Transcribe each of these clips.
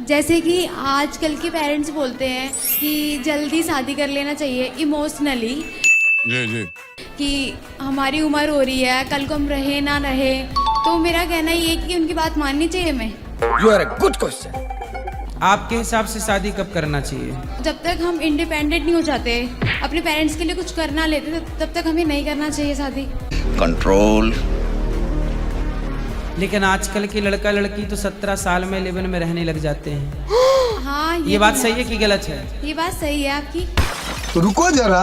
जैसे कि आजकल के पेरेंट्स बोलते हैं कि जल्दी शादी कर लेना चाहिए इमोशनली, जी जी कि हमारी उम्र हो रही है, कल को हम रहे ना रहे। तो मेरा कहना ये है कि उनकी बात माननी चाहिए हमें। You are a good question. आपके हिसाब से शादी कब करना चाहिए? जब तक हम इंडिपेंडेंट नहीं हो जाते, अपने पेरेंट्स के लिए कुछ करना लेते, तब तक हमें नहीं करना चाहिए शादी। कंट्रोल। लेकिन आजकल के लड़का लड़की तो 17 साल में लिव इन में रहने लग जाते हैं। हाँ, ये बात सही है कि गलत है? ये बात सही है आपकी। तो रुको जरा।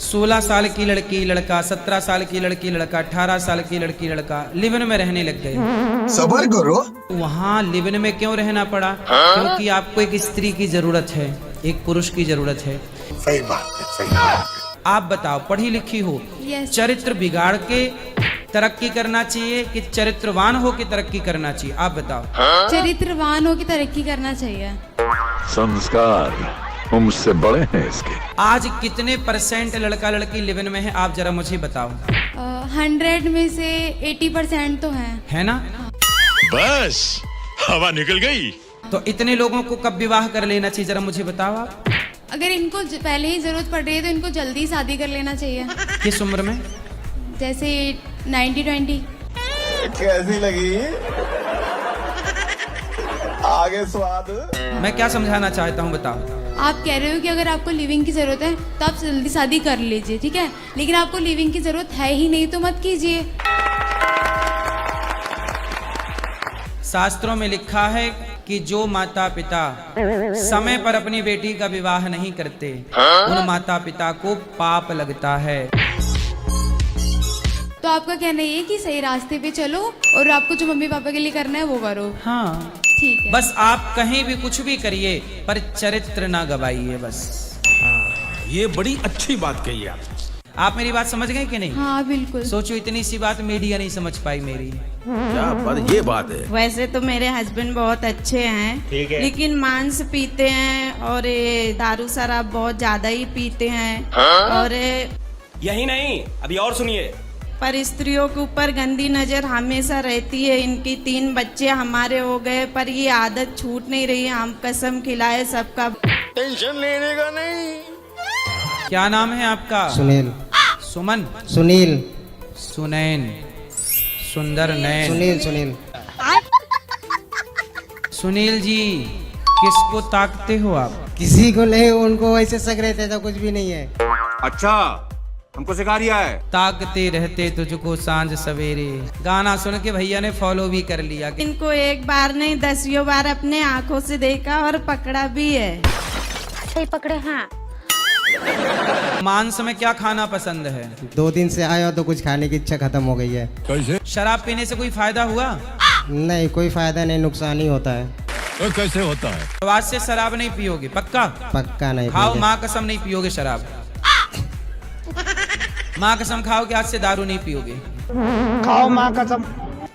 16 साल की लड़की लड़का, 17 साल की लड़की लड़का, 18 साल की लड़की लड़का लिव इन में रहने लग गए। सबर करो। वहाँ लिव इन में क्यों रहना पड़ा? क्योंकि आपको एक स्त्री की जरूरत है, एक पुरुष की जरूरत है। सही बात है, सही बात है। आप बताओ, पढ़ी लिखी हो, Yes. चरित्र बिगाड़ के तरक्की करना चाहिए कि चरित्रवान हो के तरक्की करना चाहिए? आप बताओ। चरित्रवान हो की तरक्की करना चाहिए। संस्कार मुझसे बड़े हैं इसके। आज कितने % लड़का लड़की लिव इन में है, आप जरा मुझे बताओ। 100 में से 80% तो है ना? बस हवा निकल गई। तो इतने लोगों को कब विवाह कर लेना चाहिए, जरा मुझे बताओ आप। अगर इनको पहले ही जरूरत पड़ रही है तो इनको जल्दी शादी कर लेना चाहिए। किस उम्र में? जैसे 90-20। कैसी लगी? आगे स्वाद। मैं क्या समझाना चाहता हूँ, बताओ। आप कह रहे हो कि अगर आपको लिविंग की जरूरत है तो आप जल्दी शादी कर लीजिए, ठीक है, लेकिन आपको लिविंग की जरूरत है ही नहीं तो मत कीजिए। शास्त्रों में लिखा है कि जो माता पिता समय पर अपनी बेटी का विवाह नहीं करते, उन माता पिता को पाप लगता है। तो आपका कहना ये है कि सही रास्ते पे चलो और आपको जो मम्मी पापा के लिए करना है वो करो। हाँ, ठीक है। बस आप कहीं भी कुछ भी करिए पर चरित्र ना गवाइए, बस। ये बड़ी अच्छी बात कही आप मेरी बात समझ गए कि नहीं? हाँ बिल्कुल। सोचो, इतनी सी बात मीडिया नहीं समझ पाई मेरी। क्या बात, ये बात है। वैसे तो मेरे हस्बैंड बहुत अच्छे हैं, लेकिन मांस पीते हैं और ये दारू शराब बहुत ज्यादा ही पीते हैं। और यही नहीं, अभी और सुनिए। पर स्त्रियों के ऊपर गंदी नजर हमेशा रहती है। इनकी 3 बच्चे हमारे हो गए पर ये आदत छूट नहीं रही। हम कसम खिलाए सबका। टेंशन लेने का नहीं। क्या नाम है आपका? सुनील। सुमन? सुनील। सुनैन? सुंदर नैन? सुनील। सुनील। सुनील जी, किसको ताकते हो आप? किसी को नहीं, उनको वैसे शक रहते तो कुछ भी नहीं है। अच्छा, हमको सिखा रिया है। ताकते रहते तुझको सांझ सवेरे, गाना सुन के भैया ने फॉलो भी कर लिया। इनको एक बार नहीं 10 बार अपने आंखों से देखा और पकड़ा भी है। सही पकड़े हैं। मांस में क्या खाना पसंद है? 2 दिन से आया तो कुछ खाने की इच्छा खत्म हो गई है। कैसे? शराब पीने से कोई फायदा हुआ? नहीं, कोई फायदा नहीं, नुकसान ही होता है। तो कैसे होता है? तो आज से शराब नहीं पियोगे? पक्का? पक्का नहीं खाओ, पिएंगे। माँ कसम नहीं पियोगे शराब। माँ कसम खाओ कि आज से दारू नहीं पियोगे। खाओ माँ कसम।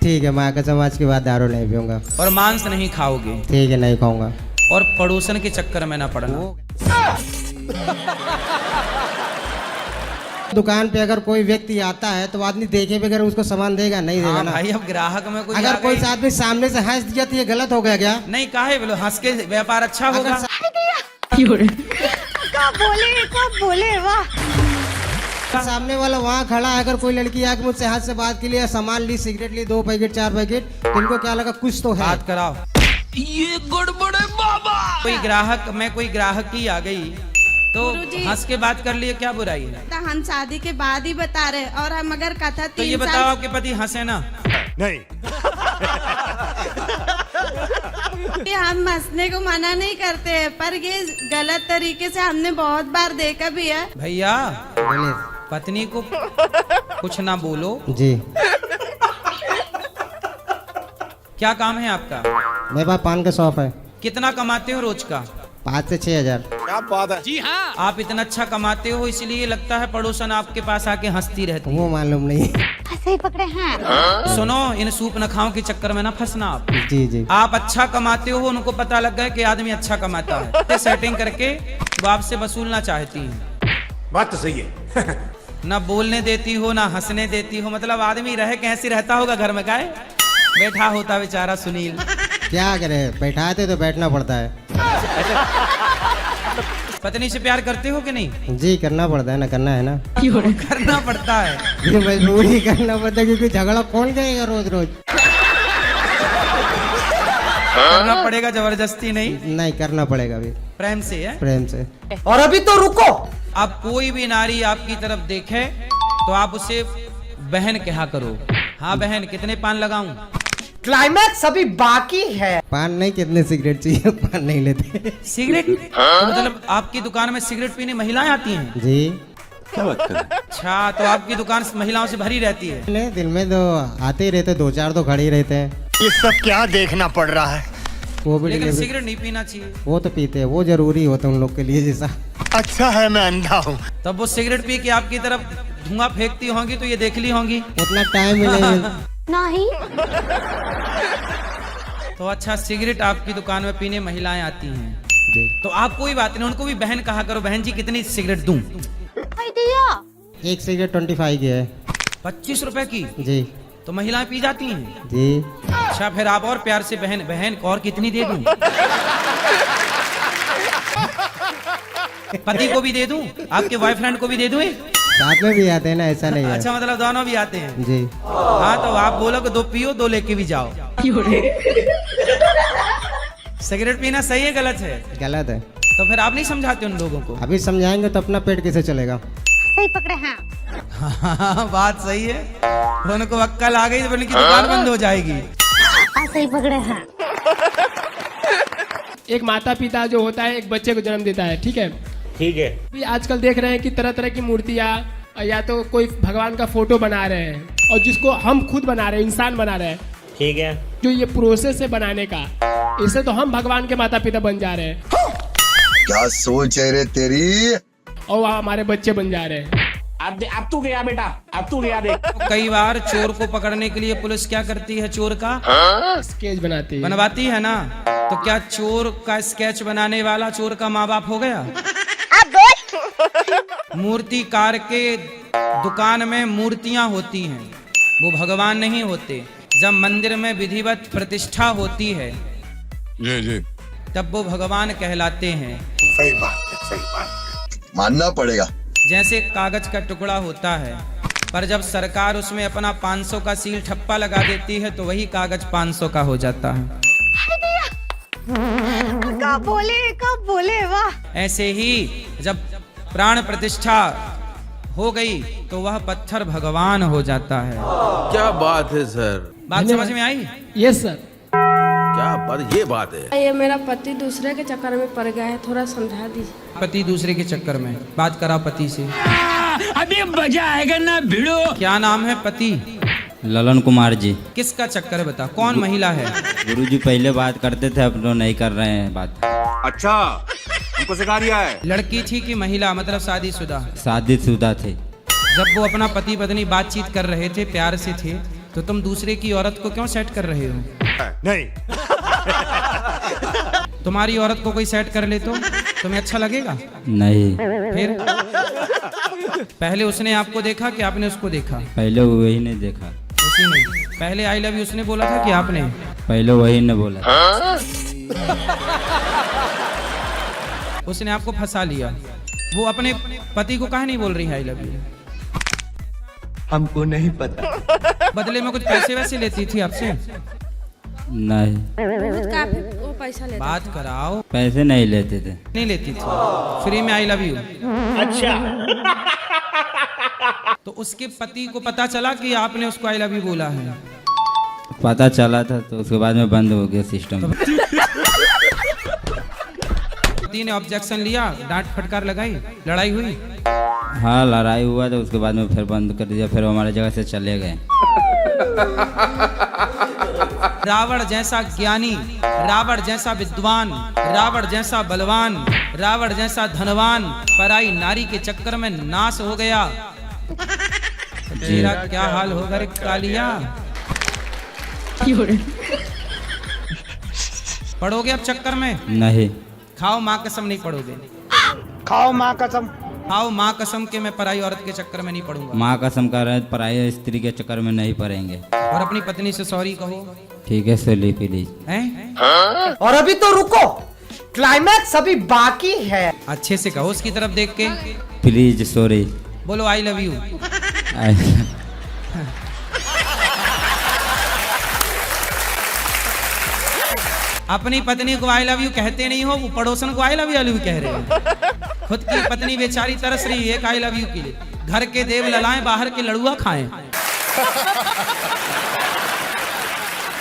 ठीक है, माँ कसम, आज के बाद दारू नहीं पीऊंगा। और मांस नहीं खाओगे। ठीक है, नहीं खाऊंगा। और पड़ोसन के चक्कर में ना पड़ना। दुकान पे अगर कोई व्यक्ति आता है तो आदमी देखे बगैर उसको सामान देगा नहीं, देगा हाँ ना। भाई, अब ग्राहक में कोई अगर कोई आदमी सामने से हंस दिया तो ये गलत हो गया क्या? नहीं, काहे बोलो, हंस के व्यापार अच्छा होगा। कब बोले वाह। सामने वाला वहाँ खड़ा है, अगर कोई लड़की आके मुझसे हाथ से बात के लिए सामान ली, सिगरेट ली, 2 पैकेट 4 पैकेट, तो इनको क्या लगा कुछ तो है। बात कराओ। ये गड़बड़े बाबा। कोई ग्राहक की आ गई तो गुरुजी। हंस के बात कर लिए, क्या बुराई है? तो हम शादी के बाद ही बता रहे, और हम अगर कथा तो ये 3 बताओ, साल आपके पति हंसे ना? नहीं। हम हंसने को मना नहीं करते हैं, पर ये गलत तरीके से हमने बहुत बार देखा भी है। भैया, बोलिए। पत्नी को कुछ ना बोलो। जी। क्या काम है आपका? मेरे पास पान का शॉप है। कितना कमाते हो रोज का? 5 से 6 हजार। क्या बात है? जी हाँ। आप इतना अच्छा कमाते हो, इसलिए लगता है पड़ोसन आपके पास आके हंसती रहती है। वो मालूम नहीं। सही पकड़े हैं। सुनो, इन सूप नखाओं के चक्कर में ना फंसना आप। जी जी। आप अच्छा कमाते हो, उनको पता लग गया कि आदमी अच्छा कमाता है, तो सेटिंग करके वो आपसे वसूलना चाहती है। बात तो सही है। ना बोलने देती हो, ना हंसने देती हो। मतलब आदमी रह कैसे रहता होगा घर में? गाय बैठा होता बेचारा सुनील। क्या करें, बैठाते तो बैठना पड़ता है। पत्नी से प्यार करते हो कि नहीं? जी करना पड़ता है ना, करना है ना। करना पड़ता है। ये मजबूरी करना पड़ता है, क्योंकि झगड़ा कौन करेगा रोज रोज। करना पड़ेगा, जबरदस्ती नहीं। नहीं करना पड़ेगा अभी, प्रेम से है। प्रेम से। और अभी तो रुको। अब कोई भी नारी आपकी तरफ देखे तो आप उसे बहन कहा करो। हाँ बहन, कितने पान लगाऊं? क्लाइमैक्स अभी बाकी है। पान नहीं, कितने सिगरेट चाहिए? पान नहीं लेते। सिगरेट? तो मतलब आपकी दुकान में सिगरेट पीने महिलाएं आती हैं? जी। अच्छा, तो आपकी दुकान महिलाओं से भरी रहती है? नहीं, दिन में तो आते ही रहते, 2-4 तो खड़े ही रहते हैं। ये सब क्या देखना पड़ रहा है? वो भी लेकिन सिगरेट नहीं पीना चाहिए। वो तो पीते हैं, वो जरूरी होता है उन लोग के लिए जैसा। अच्छा है मैं अंधा हूँ। तब वो सिगरेट पी के आपकी तरफ धुआं फेंकती होंगी तो ये देख ली होंगी। उतना टाइम ही नहीं। नहीं। तो अच्छा, सिगरेट आपकी दुकान में पीने महिलाएं आती हैं, जी। तो आप कोई बात नहीं, उनको भी बहन कहा करो। बहन जी कितनी सिगरेट दूं? दिया। एक सिगरेट 25 की है। 25 रुपए की? जी। तो महिलाएं पी जाती हैं? जी। अच्छा, फिर आप और प्यार से बहन बहन और कितनी दे दूं? पति को भी दे दूं, आपके बॉयफ्रेंड को भी दे दूं? साथ में भी आते हैं ना, ऐसा नहीं है। अच्छा, मतलब दोनों भी आते हैं? जी। हाँ, तो आप बोलो कि 2 पियो, 2 लेके भी जाओ। सिगरेट पीना सही है गलत है? गलत है। तो फिर आप नहीं समझाते उन लोगों को? अभी समझाएंगे तो अपना पेट कैसे चलेगा। सही पकड़े हैं। हाँ, बात सही है। उनको अक्कल आ गई तो उनकी दुकान बंद हो जाएगी। सही पकड़े हैं। एक माता पिता जो होता है एक बच्चे को जन्म देता है, ठीक है? ठीक है। भी आजकल देख रहे हैं कि तरह तरह की मूर्तियाँ या तो कोई भगवान का फोटो बना रहे हैं, और जिसको हम खुद बना रहे हैं, इंसान बना रहे हैं। ठीक है। जो ये प्रोसेस है बनाने का, इससे तो हम भगवान के माता पिता बन जा रहे हैं। क्या सोच है रे तेरी? और वहाँ हमारे बच्चे बन जा रहे हैं। अब तू गया बेटा, अब तू गया देख। कई बार चोर को पकड़ने के लिए पुलिस क्या करती है? चोर का स्केच बनाती है, बनवाती है ना। तो क्या चोर का स्केच बनाने वाला चोर का माँ बाप हो गया? मूर्तिकार के दुकान में मूर्तियां होती हैं, वो भगवान नहीं होते। जब मंदिर में विधिवत प्रतिष्ठा होती है जी जी, तब वो भगवान कहलाते हैं। सही बात, मानना पड़ेगा। जैसे कागज का टुकड़ा होता है, पर जब सरकार उसमें अपना 500 का सील ठप्पा लगा देती है तो वही कागज 500 का हो जाता है। कब बोले वाह। ऐसे ही जब प्राण प्रतिष्ठा हो गई तो वह पत्थर भगवान हो जाता है। क्या बात है सर, बात समझ में आई? Yes sir. क्या बात, ये बात है। ये मेरा पति दूसरे के चक्कर में पड़ गया है, थोड़ा समझा दीजिए। पति दूसरे के चक्कर में? बात करा पति से। अभी मजा आएगा ना भिड़ो। क्या नाम है पति? ललन कुमार जी। किसका चक्कर है बता, कौन महिला है? गुरुजी पहले बात करते थे, अब तो नहीं कर रहे हैं बात। अच्छा, हमको सिखा रिया है। लड़की थी कि महिला, मतलब शादीशुदा? शादीशुदा थे। जब वो अपना पति पत्नी बातचीत कर रहे थे, प्यार से थे, तो तुम दूसरे की औरत को क्यों सेट कर रहे हो? नहीं। तुम्हारी औरत को कोई सेट कर ले तो तुम्हें अच्छा लगेगा? नहीं। फिर पहले उसने आपको देखा कि आपने उसको देखा? पहले वही ने देखा। उसी ने पहले आई लव यू उसने बोला था कि आपने? पहले वही ने बोला। उसने आपको फंसा लिया। वो अपने पति को काहे नहीं बोल रही आई लव यू? हमको नहीं पता। बदले में कुछ पैसे वैसे लेती थी आपसे? नहीं। वो पैसा लेता। बात कराओ। पैसे नहीं लेते थे। नहीं लेती थी, फ्री में आई लव यू। अच्छा। तो उसके पति को पता चला कि आपने उसको आई लव यू बोला है? पता चला था तो उसके बाद में बंद हो गया सिस्टम। पति ने ऑब्जेक्शन लिया, डांट फटकार लगाई, लड़ाई हुई? हाँ, लड़ाई हुआ तो उसके बाद में फिर बंद कर दिया, फिर हमारे जगह से चले गए। रावण जैसा ज्ञानी, रावण जैसा विद्वान, रावण जैसा बलवान, रावण जैसा धनवान पराई नारी के चक्कर में नाश हो गया। तेरा क्या हाल होगा रे कालिया? पढ़ोगे अब चक्कर में? नहीं। खाओ माँ कसम नहीं पढ़ोगे? खाओ माँ कसम। खाओ माँ कसम के मैं पराई औरत के चक्कर में नहीं पढ़ूंगा। माँ कसम कर रहे हैं, पराई स्त्री के चक्कर में नहीं पड़ेंगे। और अपनी पत्नी से सॉरी कहो। ठीक है सोली प्लीज। हैं? और अभी तो रुको, क्लाइमैक्स अभी बाकी है। अच्छे से कहो उसकी तरफ देख के। Please sorry. बोलो आई लव यू। अपनी पत्नी को आई लव यू कहते नहीं हो, वो पड़ोसन को आई लव यू कह रहे हो। खुद की पत्नी बेचारी तरस रही है आई लव यू के लिए। घर के देव ललाएं, बाहर के लड़ुआ खाएं।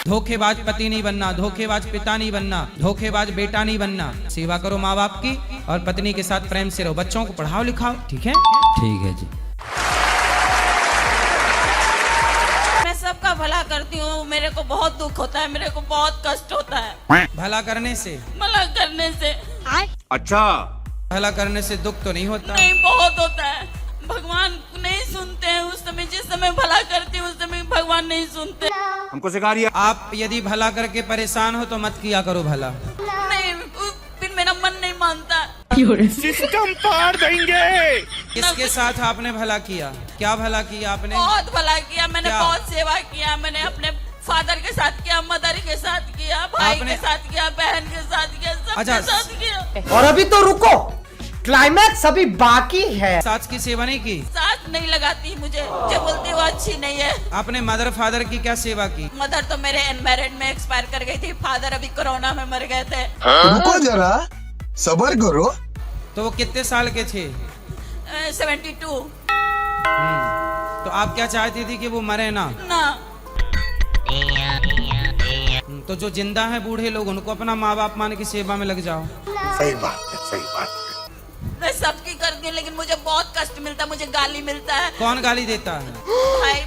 धोखेबाज पति नहीं बनना, धोखेबाज पिता नहीं बनना, धोखेबाज बेटा नहीं बनना। सेवा करो माँ बाप की और पत्नी के साथ प्रेम से रहो, बच्चों को पढ़ाओ लिखाओ, ठीक है? ठीक है जी। मैं सबका भला करती हूँ, मेरे को बहुत दुख होता है, मेरे को बहुत कष्ट होता है। भला करने से? भला करने से। अच्छा, भला करने से दुख तो नहीं होता? नहीं, बहुत होता है। भगवान नहीं सुनते हैं उस समय, जिस समय भला करती हूँ उस समय भगवान नहीं सुनते। हमको सिखा रही है। आप यदि भला करके परेशान हो तो मत किया करो भला। नहीं, फिर मेरा मन नहीं मानता। सिस्टम पार देंगे। किसके साथ आपने भला किया? क्या भला किया आपने? बहुत भला किया मैंने, क्या? बहुत सेवा किया मैंने। अपने फादर के साथ किया, मदर के साथ किया, भाई के साथ किया, बहन के साथ किया, सबके साथ किया। और अभी तो रुको, क्लाइमैक्स अभी बाकी है। सास की सेवा नहीं की? सास नहीं लगाती मुझे, जो बोलती वो अच्छी नहीं है। आपने मदर फादर की क्या सेवा की? मदर तो मेरे अनमैरिड में एक्सपायर कर गई थी, फादर अभी कोरोना में मर गए थे। रुको जरा, सबर करो। तो वो कितने साल के थे? 72। तो आप क्या चाहती थी कि वो मरे ना? तो जो जिंदा है बूढ़े लोग, उनको अपना माँ बाप मान की सेवा में लग जाओ। सही बात है, सही बात है। मैं सबकी करती हूँ, लेकिन मुझे बहुत कष्ट मिलता है, मुझे गाली मिलता है। कौन गाली देता है?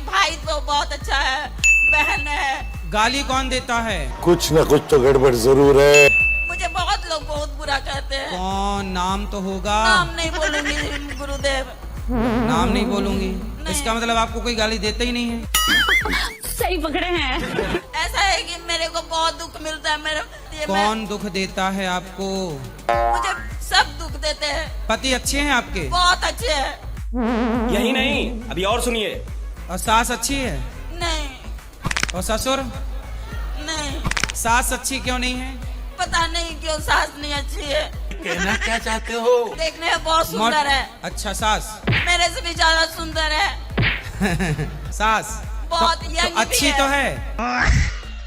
भाई तो बहुत अच्छा है, बहन है। गाली कौन देता है? कुछ न कुछ तो गड़बड़ जरूर है। मुझे बहुत लोग बहुत बुरा कहते हैं। कौन? नाम तो होगा। नाम नहीं बोलूंगी गुरुदेव। नाम नहीं बोलूंगी? इसका मतलब आपको कोई गाली देता ही नहीं है। सही पकड़े हैं। ऐसा है कि मेरे को बहुत दुख मिलता है। मेरे कौन दुख देता है आपको? मुझे सब दुख देते हैं। पति अच्छे हैं आपके? बहुत अच्छे हैं। यही नहीं, अभी और सुनिए। और सास अच्छी है? नहीं। और ससुर? नहीं। सास अच्छी क्यों नहीं है? पता नहीं क्यों सास नहीं अच्छी है। कहना क्या चाहते हो? देखने में बहुत सुंदर है। अच्छा, सास मेरे से भी ज्यादा सुंदर है। सास बहुत तो यंग अच्छी तो है।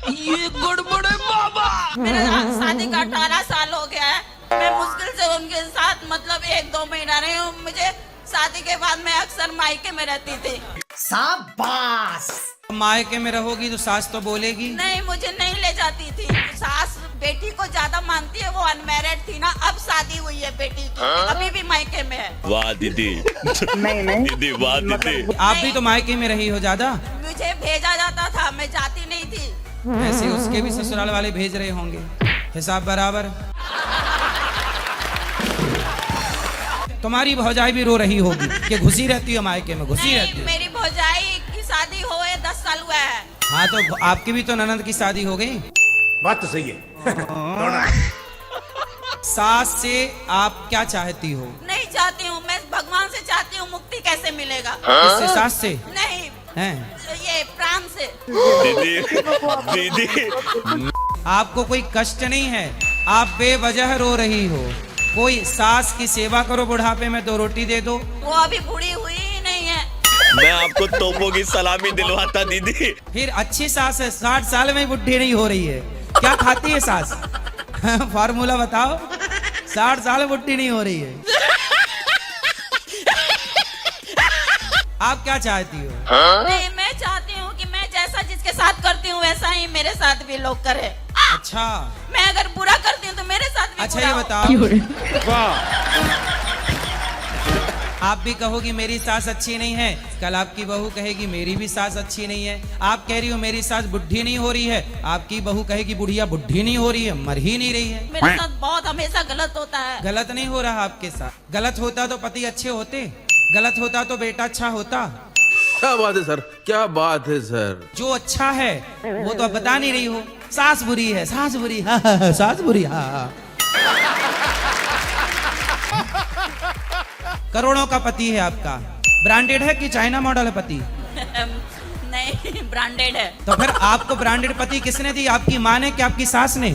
ये गड़बड़ है बाबा। मेरा शादी का 18 साल हो गया है। मैं मुश्किल से उनके साथ मतलब 1-2 महीना रही हूँ। मुझे शादी के बाद मैं अक्सर मायके में रहती थी। शाबाश। मायके में रहोगी तो सास तो बोलेगी। नहीं, मुझे नहीं ले जाती थी। सास बेटी को ज्यादा मानती है, वो अनमैरिड थी ना, अब शादी हुई है बेटी की, अभी भी मायके में है। वाह दीदी। नहीं दीदी, वाह दीदी। आप भी तो मायके में रही हो ज्यादा। मुझे भेजा जाता था, मैं जाती नहीं थी। ऐसे उसके भी ससुराल वाले भेज रहे होंगे, हिसाब बराबर। तुम्हारी भौजाई भी रो रही होगी कि घुसी रहती है मायके में, घुसी रहती है। मेरी भौजाई की शादी हुए 10 साल हुआ है। हाँ, तो आपकी भी तो ननद की शादी हो गई। बात तो सही है। सास से आप क्या चाहती हो? नहीं चाहती हूँ, मैं भगवान से चाहती हूँ। मुक्ति कैसे मिलेगा? इससे, सास से? नहीं, हैं? ये प्राण से। दीदी दीदी, आपको कोई कष्ट नहीं है, आप बेवजह रो रही हो। कोई सास की सेवा करो, बुढ़ापे में 2 रोटी दे दो। वो अभी बूढ़ी हुई ही नहीं है। मैं आपको तोपों की सलामी दिलवाता दीदी। फिर अच्छी सास है, 60 साल में बुढ़ी नहीं हो रही है। क्या खाती है सास? फार्मूला बताओ। 60 साल बुढ़ी नहीं हो रही है। आप क्या चाहती हो? नहीं, मैं चाहती हूँ कि मैं जैसा जिसके साथ करती हूँ वैसा ही मेरे साथ भी लोग करें। अच्छा, मैं अगर बुरा करती हूँ तो मेरे साथ भी अच्छा बुरा ये हो। बताओ, आप भी कहोगी मेरी सास अच्छी नहीं है, कल आपकी बहू कहेगी मेरी भी सास अच्छी नहीं है। आप कह रही हो मेरी सास बुढ़ी नहीं हो रही है, आपकी बहू कहेगी बुढ़िया बुढ़ी नहीं हो रही है, मर ही नहीं रही है। मेरे साथ बहुत हमेशा गलत होता है। गलत नहीं हो रहा आपके साथ। गलत होता तो पति अच्छे होते, गलत होता तो बेटा अच्छा होता। क्या बात है सर, क्या बात है सर। जो अच्छा है वो तो आप बता नहीं रही हो। सास बुरी है, सास बुरी, हाँ, हाँ, हाँ, सास बुरी, हाँ, हाँ। करोड़ों का पति है आपका, ब्रांडेड है कि चाइना मॉडल है पति? नहीं ब्रांडेड है। तो फिर आपको ब्रांडेड पति किसने दी? आपकी माँ ने कि आपकी सास ने?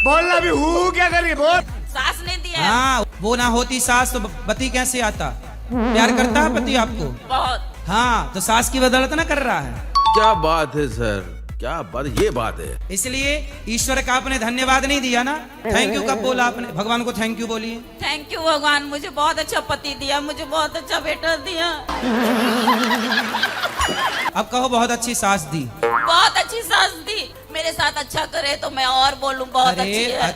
बोलना भी हूँ क्या करिए बोल। सास ने दिया है। हाँ, वो ना होती सास तो पति कैसे आता? प्यार करता है पति आपको? बहुत। हाँ, तो सास की बदौलत ना कर रहा है। क्या बात है सर, क्या बात, ये बात है। इसलिए ईश्वर का आपने धन्यवाद नहीं दिया ना? थैंक यू कब बोला आपने? भगवान को थैंक यू बोलिए। थैंक यू भगवान, मुझे बहुत अच्छा पति दिया, मुझे बहुत अच्छा बेटा दिया। अब कहो बहुत अच्छी सास दी। बहुत अच्छी सास दी, मेरे साथ अच्छा करे तो मैं और बोलूं बहुत अच्छी है।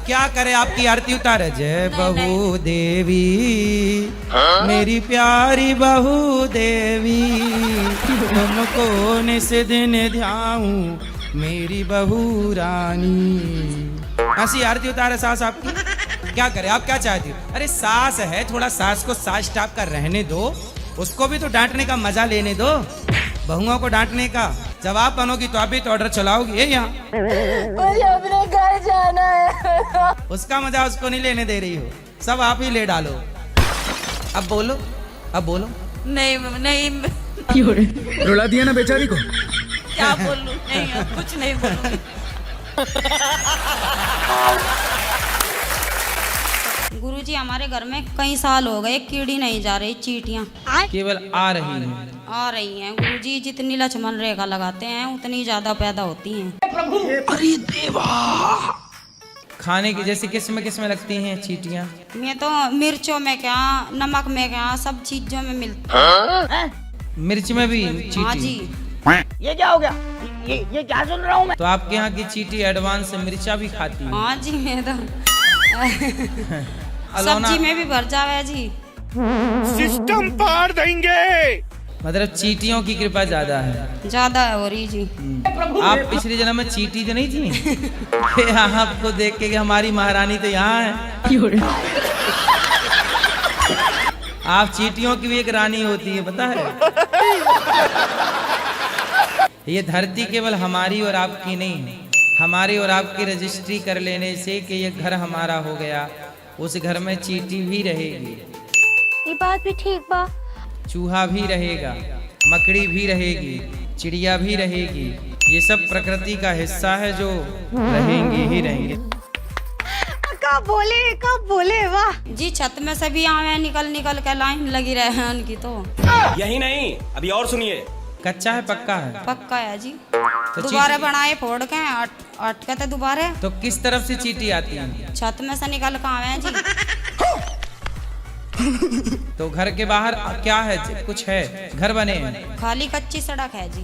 क्या करे? आपकी आरती उतारे। जय बहू देवी, मेरी प्यारी बहू देवी, तुमको निस दिन ध्याऊं मेरी बहू रानी। ऐसी आरती उतारे सास आपकी। क्या करे? आप क्या चाहती हो? अरे सास है, थोड़ा सास को सास टाप कर रहने दो, उसको भी तो डांटने का मजा लेने दो। बहुओं को डांटने का जब आप बनोगी तो आप भी तो ऑर्डर चलाओगी। ये यहाँ मुझे अपने घर जाना है। उसका मजा उसको नहीं लेने दे रही हो, सब आप ही ले डालो। अब बोलो, अब बोलो। नहीं नहीं रुला दिया ना बेचारी को। क्या बोलूं? नहीं कुछ नहीं बोलूं। गुरुजी हमारे घर में कई साल हो गए कीड़ी नहीं जा रही, चींटियां केवल आ रही हैं। आ रही हैं गुरुजी, जितनी लक्ष्मण रेखा लगाते हैं उतनी ज्यादा पैदा होती हैं। अरे देवा! खाने की जैसी किस्म किस्म लगती हैं चींटियां? मैं तो मिर्चों में क्या, नमक में क्या, सब चीजों में मिलती। मिर्च में भी चींटी? हाँ जी। ये क्या हो गया? ये क्या सुन रहा हूँ मैं? तो आपके यहाँ की चींटी एडवांस मिर्चा भी खाती है? हाँ जी, मैं तो सब्जी में भी भर जावे जी। सिस्टम पार देंगे। मतलब चींटियों की कृपा ज्यादा है। ज्यादा हो रही जी। आप पिछले जन्म में चींटी तो नहीं थी? आपको देख के कि हमारी महारानी तो यहाँ है। आप चींटियों की भी एक रानी होती है, पता है? ये धरती केवल हमारी और आपकी नहीं, हमारी और आपकी रजिस्ट्री कर लेने से कि ये घर हमारा हो गया, उस घर में चींटी भी रहेगी। ये बात भी ठीक बा। चूहा भी रहेगा, मकड़ी भी रहेगी, चिड़िया भी रहेगी। ये सब प्रकृति का हिस्सा है जो रहेंगे ही रहेंगे। कब बोले वाह जी। छत में से भी आवे, निकल निकल के लाइन लगी रहे हैं उनकी। तो यही नहीं, अभी और सुनिए। कच्चा है पक्का है? पक्का है जी। तो दोबारा बनाए फोड़ के अटके थे दोबारा। तो किस तरफ से चींटी आती है? छत में से निकल के आवे हैं जी। तो घर के बाहर क्या है? कुछ है? घर बने हैं? खाली कच्ची सड़क है जी।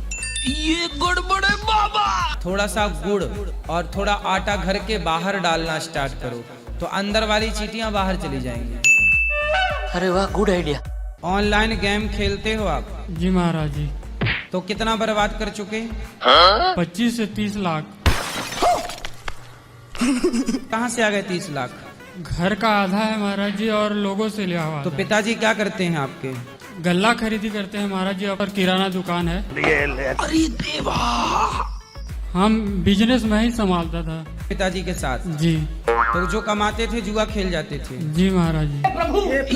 ये गुड़ बड़े बाबा! थोड़ा सा गुड़ और थोड़ा आटा घर के बाहर डालना स्टार्ट करो तो अंदर वाली चींटियां बाहर चली जाएंगी। अरे वाह, गुड आइडिया। ऑनलाइन गेम खेलते हो आप? जी महाराज जी। तो कितना बर्बाद कर चुके? 25 से 30 लाख। कहाँ से आ गए 30 लाख? घर का आधा है महाराज जी और लोगों से लिया हुआ। तो पिताजी क्या करते हैं आपके? गल्ला खरीदी करते हैं महाराज जी, और किराना दुकान है। अरे देवा! हम बिजनेस में ही संभालता था पिताजी के साथ जी। तो जो कमाते थे जुआ खेल जाते थे? जी महाराज जी।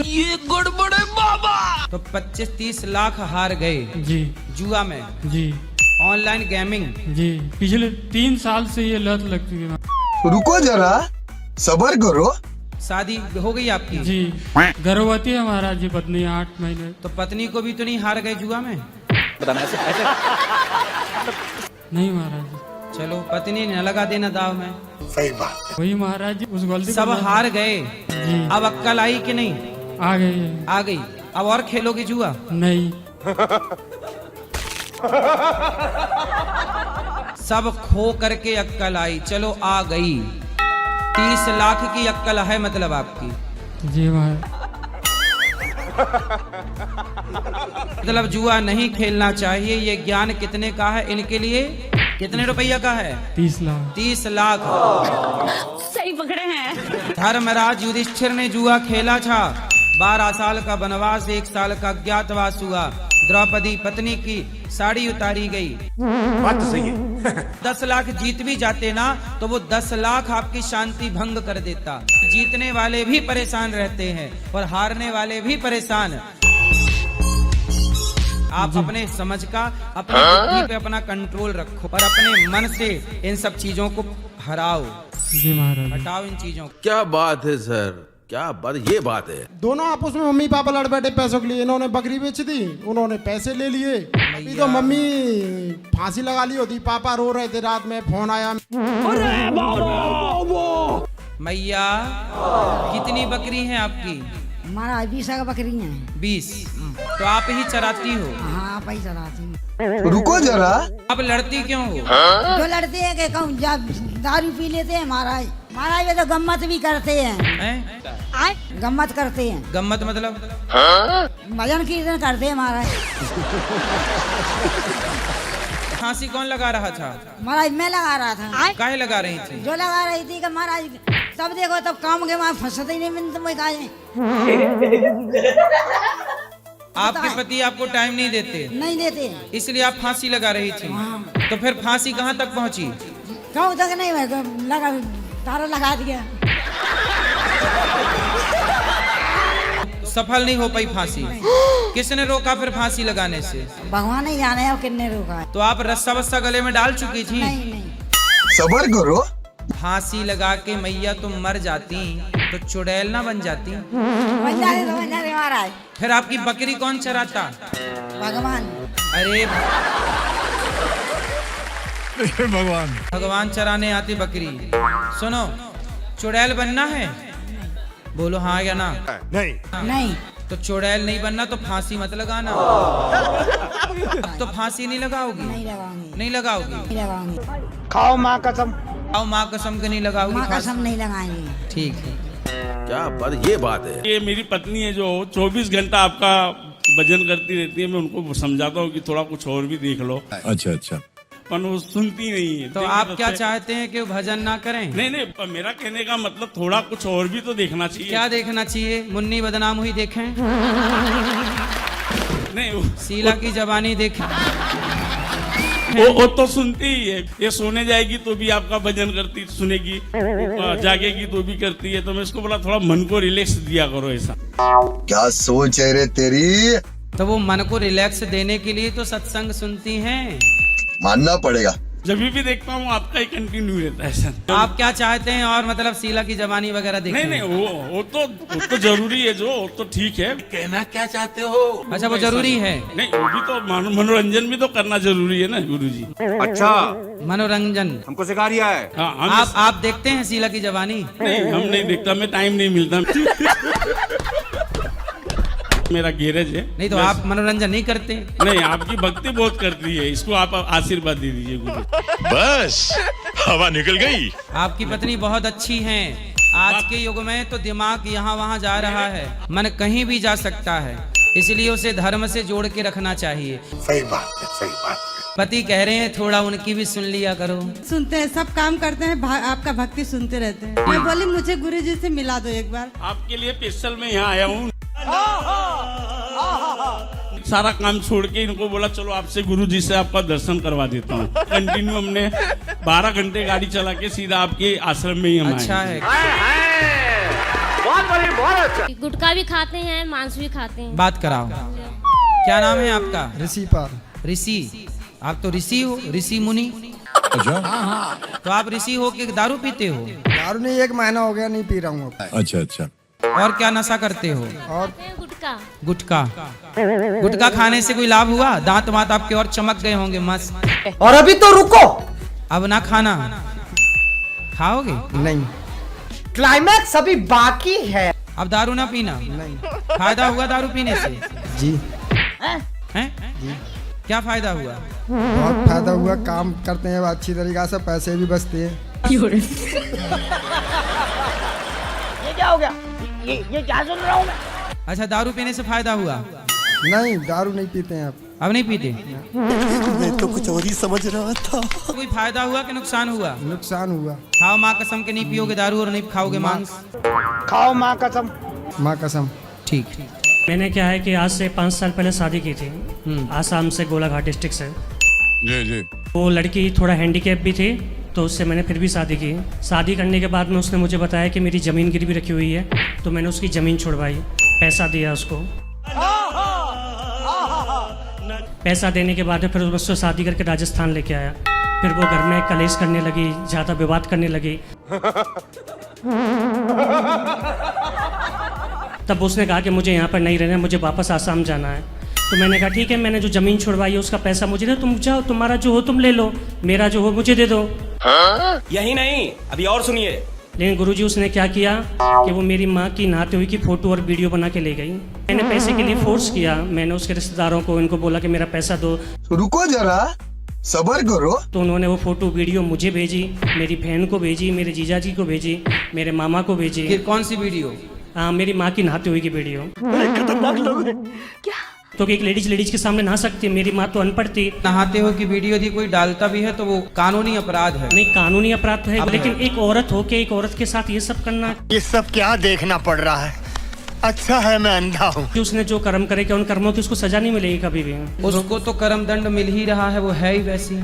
ये गुड़ बड़े बाबा! तो 25-30 लाख हार गए जी जुआ में? जी। Online gaming? जी, पिछले 3 साल से ये लत लग चुकी है। रुको जरा, सबर करो। शादी हो गई आपकी? जी। गर्भवती है महाराज जी पत्नी, 8 महीने। तो पत्नी को भी तो नहीं हार गए जुआ में? नहीं महाराज जी। चलो पत्नी न लगा देना दाव में। सही बात है। वही महाराज जी, उस गलती सब हार गए। जी। अब अक्कल आई कि नहीं? आ गई है। आ गई। अब और खेलोगे जुआ? नहीं। सब खो करके अक्कल आई, चलो आ गई। 30 लाख की अक्कल है मतलब आपकी? जी महाराज। मतलब जुआ नहीं खेलना चाहिए। ये ज्ञान कितने का है इनके लिए? कितने रुपया का है? 30 लाख। 30 लाख। सही पकड़े हैं। धर्मराज युधिष्ठिर ने जुआ खेला था। 12 साल का वनवास, 1 साल का ज्ञातवास हुआ। द्रौपदी पत्नी की साड़ी उतारी गई। बात तो सही है। 10 लाख जीत भी जाते ना तो वो 10 लाख आपकी शांति भंग कर देता। जीतने वाले भी परेशान रहते हैं और हारने वाले भी परेशान। आप अपने समझ का, अपनी बुद्धि पे अपना कंट्रोल रखो और अपने मन से इन सब चीजों को हराओ। जी महाराज। हटाओ इन चीजों को। क्या बात है सर, क्या बात, ये बात है। दोनों आपस में मम्मी पापा लड़ बैठे पैसों के लिए। इन्होंने बकरी बेच दी, उन्होंने पैसे ले लिए। अभी तो मम्मी फांसी लगा ली होती। पापा रो रहे थे, रात में फोन आया। मैया कितनी बकरी है आपकी? हमारा 20 का बकरी है। 20? तो आप ही चराती हो? हाँ, आप ही चलाती। रुको जरा, आप लड़ती क्यों हो? जो लड़ते हैं कि कहूँ जब दारू पी लेते हैं महाराज। महाराज वे तो गम्मत भी करते हैं। गम्मत करते हैं। गम्मत मतलब? भजन कीर्तन करते हैं महाराज। फांसी कौन लगा रहा था? महाराज मैं लगा रहा था। काहे लगा रही थी? जो लगा रही थी कि महाराज तब देखो तब काम के वहाँ फंसते ही नहीं मिलते। मैं कहा आपके पति आपको टाइम नहीं देते? नहीं देते, इसलिए आप फांसी लगा रही थी। तो फिर फांसी कहाँ तक पहुँची? कहूँ तक नहीं, लगा तारा लगा दिया। सफल नहीं हो पाई फांसी। किसने रोका फिर फांसी लगाने से? भगवान ही जाने अब कितने रोका है। तो आप रस्सा वस्सा गले में डाल चुकी थी? नहीं नहीं। सबर करो। फांसी लगा के मैया तुम मर जाती तो चुड़ैल ना बन जाती? बन जाते तो बन जाते महाराज। फिर आपकी बकरी कौन चराता? भगवान। अरे भगवान। भगवान चराने आती बकरी। सुनो, चुड़ैल बनना है? बोलो हाँ या ना? नहीं। नहीं। तो चुड़ैल नहीं बनना तो फांसी मत लगाना। अब तो फांसी नहीं लगाओगी? नहीं लगाऊंगी। नहीं लगाओगी? नहीं लगाऊंगी। खाओ माँ कसम। आओ माँ कसम के नहीं लगाओगी? माँ कसम नहीं लगाएंगे। ठीक है। क्या बात, ये बात है। ये मेरी पत्नी है जो 24 घंटा आपका भजन करती रहती है। मैं उनको समझाता हूँ कि थोड़ा कुछ और भी देख लो। अच्छा अच्छा। पर वो सुनती नहीं है। तो आप क्या चाहते हैं कि वो भजन ना करें? नहीं नहीं, पर मेरा कहने का मतलब थोड़ा कुछ और भी तो देखना चाहिए। क्या देखना चाहिए? मुन्नी बदनाम हुई देखें? नहीं, शीला की जवानी देखें? वो तो सुनती ही है। ये सोने जाएगी तो भी आपका भजन करती सुनेगी, जागेगी तो भी करती है। तो मैं इसको बोला थोड़ा मन को रिलैक्स दिया करो। ऐसा क्या सोच है रे तेरी? तो वो मन को रिलैक्स देने के लिए तो सत्संग सुनती हैं। मानना पड़ेगा। जब भी देखता हूँ आपका ही कंटिन्यू रहता है सर। आप क्या चाहते हैं? और मतलब शीला की जवानी वगैरह देखें? नहीं नहीं, वो तो जरूरी है। वो तो ठीक है। कहना क्या चाहते हो? अच्छा, वो जरूरी है? नहीं, वो भी तो मनोरंजन भी तो करना जरूरी है ना गुरुजी। अच्छा, मनोरंजन हमको सिखा रिया है। हाँ, आप देखते हैं शीला की जवानी? नहीं, हम नहीं देखता। मैं टाइम नहीं मिलता। मेरा गैरेज है। नहीं तो आप मनोरंजन नहीं करते? नहीं, आपकी भक्ति बहुत करती है। इसको आप आशीर्वाद दे दीजिए गुरु। बस हवा निकल गई। आपकी पत्नी बहुत अच्छी हैं। आज के युग में तो दिमाग यहाँ वहाँ जा रहा है, मन कहीं भी जा सकता है। इसलिए उसे धर्म से जोड़ के रखना चाहिए। सही बात है, सही बात है। पति कह रहे हैं थोड़ा उनकी भी सुन लिया करो। सुनते हैं, सब काम करते हैं, आपका भक्ति सुनते रहते हैं। मैं बोली मुझे गुरुजी से मिला दो एक बार। आपके लिए स्पेशल मैं यहाँ आया हूँ। सारा काम छोड़ के इनको बोला चलो आपसे गुरुजी से आपका दर्शन करवा देता हूँ। कंटिन्यू हमने 12 घंटे गाड़ी चला के सीधा आपके आश्रम में ही हम अच्छा है। बहुत अच्छा। गुटखा भी खाते हैं, मांस भी खाते हैं। बात कराओ। क्या नाम है आपका? ऋषि पाल। ऋषि? आप तो ऋषि हो, ऋषि मुनि। अच्छा, तो आप ऋषि हो के दारू पीते हो? दारू नहीं, 1 महीना हो गया नहीं पी रहा हूँ। अच्छा अच्छा। और क्या नशा करते हो? और गुटखा। गुटखा खाने से कोई लाभ हुआ? दांत वांत आपके और चमक गए होंगे मस्त। और अभी तो रुको। अब ना खाना? खाओगे? नहीं। क्लाइमैक्स अभी बाकी है। अब दारू ना पीना? नहीं। फायदा हुआ दारू पीने से? जी। हैं? क्या फायदा हुआ? बहुत फायदा हुआ। काम करते हैं अच्छी तरीका से, पैसे भी बचते हैं। ये क्या हो गया? ये क्या सुन रहा हूँ मैं? अच्छा, दारू पीने से फायदा हुआ? नहीं, दारू नहीं पीते हैं आप। अब नहीं पीते? मैं तो कुछ और ही समझ रहा था। कोई फायदा हुआ कि नुकसान हुआ? नुकसान हुआ। खाओ माँ कसम के, नहीं पियोगे दारू और नहीं खाओगे मांस? खाओ माँ कसम। माँ कसम। ठीक। मैंने क्या है कि आज से 5 साल पहले शादी की थी, आसाम से, गोलाघाट डिस्ट्रिक्ट से। जी जी। वो लड़की थोड़ा हैंडीकैप भी थी, तो उससे मैंने फिर भी शादी की। शादी करने के बाद में उसने मुझे बताया कि मेरी ज़मीन गिरवी रखी हुई है, तो मैंने उसकी ज़मीन छुड़वाई, पैसा दिया उसको। पैसा देने के बाद फिर उससे शादी करके राजस्थान लेके आया। फिर वो घर में कलेश करने लगी, ज़्यादा विवाद करने लगी। तब उसने कहा कि मुझे यहाँ पर नहीं रहना है, मुझे वापस आसाम जाना है। तो मैंने कहा ठीक है, मैंने जो ज़मीन छुड़वाई है उसका पैसा मुझे दे, तुम जाओ, तुम्हारा जो हो तुम ले लो, मेरा जो हो मुझे दे दो। यही नहीं, अभी और सुनिए। लेकिन गुरुजी उसने क्या किया कि वो मेरी माँ की नहाते हुए की फ़ोटो और वीडियो बना के ले गई। मैंने पैसे के लिए फोर्स किया, मैंने उसके रिश्तेदारों को इनको बोला कि मेरा पैसा दो। रुको जरा, सबर करो। तो उन्होंने वो फोटो वीडियो मुझे भेजी, मेरी बहन को भेजी, मेरे जीजा जी को भेजी, मेरे मामा को भेजी। फिर कौन सी वीडियो? हाँ, मेरी माँ की नहाते हुए की वीडियो। खतरनाक लोग हैं। क्या? तो एक लेडीज के सामने नहा सकती है, मेरी माँ तो अनपढ़ थी। नहाते हुए की वीडियो यदि कोई डालता भी है तो वो कानूनी अपराध है। नहीं, कानूनी अपराध तो है, लेकिन एक औरत हो के एक औरत के साथ ये सब करना। ये सब क्या देखना पड़ रहा है? अच्छा है मैं अंधा हूँ। कि उसने जो कर्म करे कि उन कर्मों की उसको सजा नहीं मिलेगी कभी भी। उसको तो कर्म दंड मिल ही रहा है, वो है ही वैसी।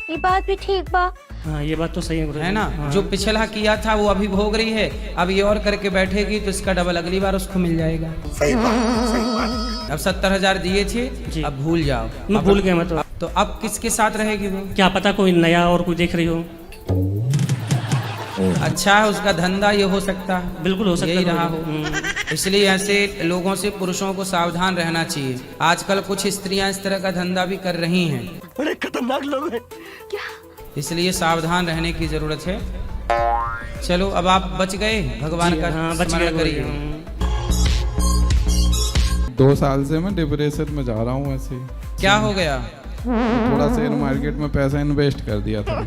ये बात भी ठीक बा। हाँ, ये बात तो सही है ना। हाँ। जो पिछला किया था वो अभी भोग रही है, अब ये और करके बैठेगी तो इसका डबल अगली बार उसको मिल जाएगा। सही बात, सही बात। अब 70,000 दिए थे, अब भूल जाओ। मैं भूल गया मैं तो अब किसके साथ रहेगी वो? क्या पता कोई नया और कोई देख रही हो। अच्छा है, उसका धंधा ये हो सकता है। बिल्कुल हो सकता है, यही रहा हो। इसलिए ऐसे लोगों से पुरुषों को सावधान रहना चाहिए। आजकल कुछ स्त्रियां इस तरह का धंधा भी कर रही हैं। बड़े खतरनाक लोग हैं। क्या? इसलिए सावधान रहने की जरूरत है। चलो अब आप बच गए, भगवान का स्मरण करिए। 2 साल से मैं डिप्रेशन में जा रहा हूँ। ऐसे क्या हो गया? थोड़ा शेयर मार्केट में पैसा इन्वेस्ट कर दिया था।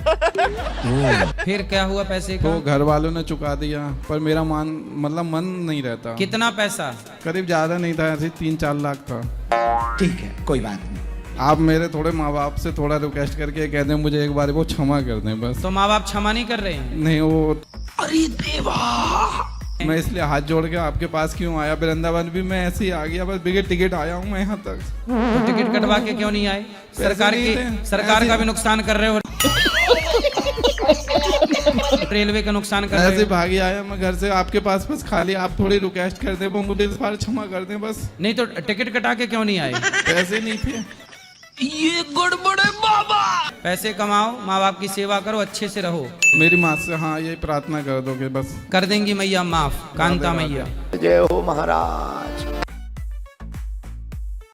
फिर क्या हुआ पैसे का? तो घर वालों ने चुका दिया, पर मेरा मन नहीं रहता। कितना पैसा? करीब ज्यादा नहीं था, ऐसे 3-4 लाख था। ठीक है, कोई बात नहीं। आप मेरे थोड़े माँ बाप से थोड़ा रिक्वेस्ट करके कह दें मुझे एक बार वो क्षमा कर दें बस। तो माँ बाप क्षमा नहीं कर रहे हैं? नहीं वो, अरे देवा, मैं इसलिए हाथ जोड़ के आपके पास क्यों आया। वृंदावन भी मैं ऐसे ही आ गया, बस बिगड़ टिकट आया हूँ मैं यहाँ तक। तो टिकट कटवा के क्यों नहीं आए? सरकार का भी नुकसान कर रहे हो, रेलवे का नुकसान कर रहे हो। ऐसे भागी आया मैं घर से आपके पास, बस खाली आप थोड़ी रिक्वेस्ट कर दे, वो मुझे इस बार क्षमा कर दें बस। नहीं तो टिकट कटा के क्यों नहीं आए? पैसे नहीं थे। ये गड़बड़ है बाबा। पैसे कमाओ, माँ बाप की सेवा करो, अच्छे से रहो। मेरी माँ से हाँ यही प्रार्थना कर दोगे बस। कर देंगी मैया माफ, कांता मैया। जय हो महाराज।